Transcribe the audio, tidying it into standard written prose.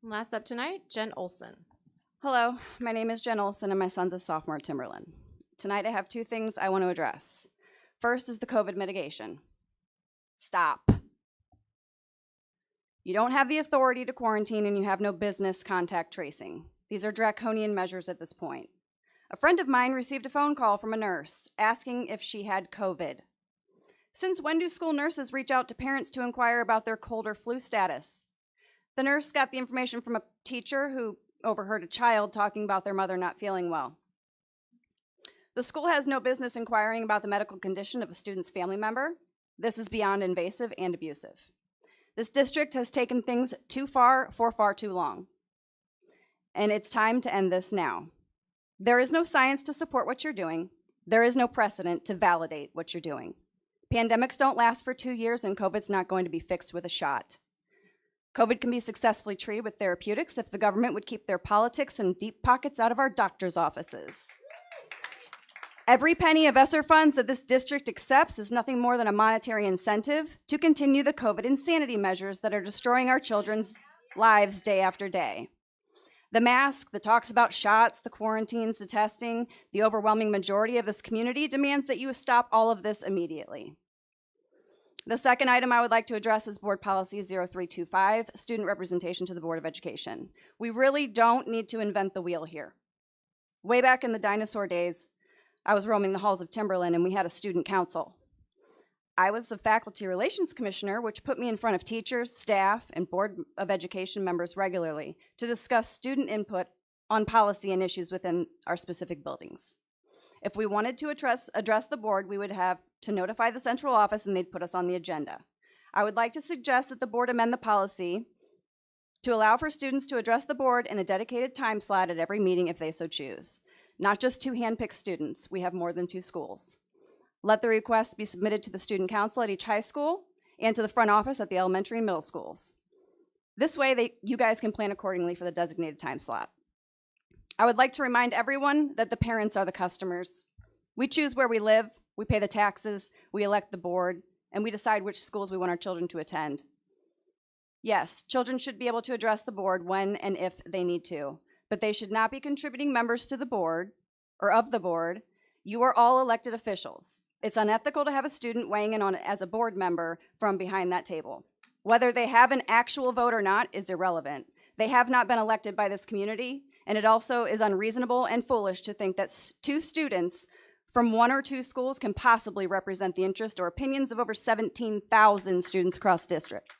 And last up tonight, Jen Olson. Hello, my name is Jen Olson and my son's a sophomore at Timberland. Tonight I have two things I want to address. First is the COVID mitigation. Stop. You don't have the authority to quarantine and you have no business contact tracing. These are draconian measures at this point. A friend of mine received a phone call from a nurse asking if she had COVID. Since when do school nurses reach out to parents to inquire about their cold or flu status? The nurse got the information from a teacher who overheard a child talking about their mother not feeling well. The school has no business inquiring about the medical condition of a student's family member. This is beyond invasive and abusive. This district has taken things too far for far too long. And it's time to end this now. There is no science to support what you're doing. There is no precedent to validate what you're doing. Pandemics don't last for 2 years, and COVID's not going to be fixed with a shot. COVID can be successfully treated with therapeutics if the government would keep their politics and deep pockets out of our doctors' offices. Every penny of ESSER funds that this district accepts is nothing more than a monetary incentive to continue the COVID insanity measures that are destroying our children's lives day after day. The mask, the talks about shots, the quarantines, the testing, the overwhelming majority of this community demands that you stop all of this immediately. The second item I would like to address is Board Policy 0325, Student Representation to the Board of Education. We really don't need to invent the wheel here. Way back in the dinosaur days, I was roaming the halls of Timberland and we had a student council. I was the faculty relations commissioner, which put me in front of teachers, staff, and Board of Education members regularly to discuss student input on policy and issues within our specific buildings. If we wanted to address the board, we would have to notify the central office and they'd put us on the agenda. I would like to suggest that the board amend the policy to allow for students to address the board in a dedicated time slot at every meeting if they so choose. Not just 2 handpicked students, we have more than 2 schools. Let the request be submitted to the student council at each high school and to the front office at the elementary and middle schools. This way, you guys can plan accordingly for the designated time slot. I would like to remind everyone that the parents are the customers. We choose where we live, we pay the taxes, we elect the board, and we decide which schools we want our children to attend. Yes, children should be able to address the board when and if they need to, but they should not be contributing members to the board or of the board. You are all elected officials. It's unethical to have a student weighing in on it as a board member from behind that table. Whether they have an actual vote or not is irrelevant. They have not been elected by this community, and it also is unreasonable and foolish to think that 2 students from 1 or 2 schools can possibly represent the interest or opinions of over 17,000 students across the district.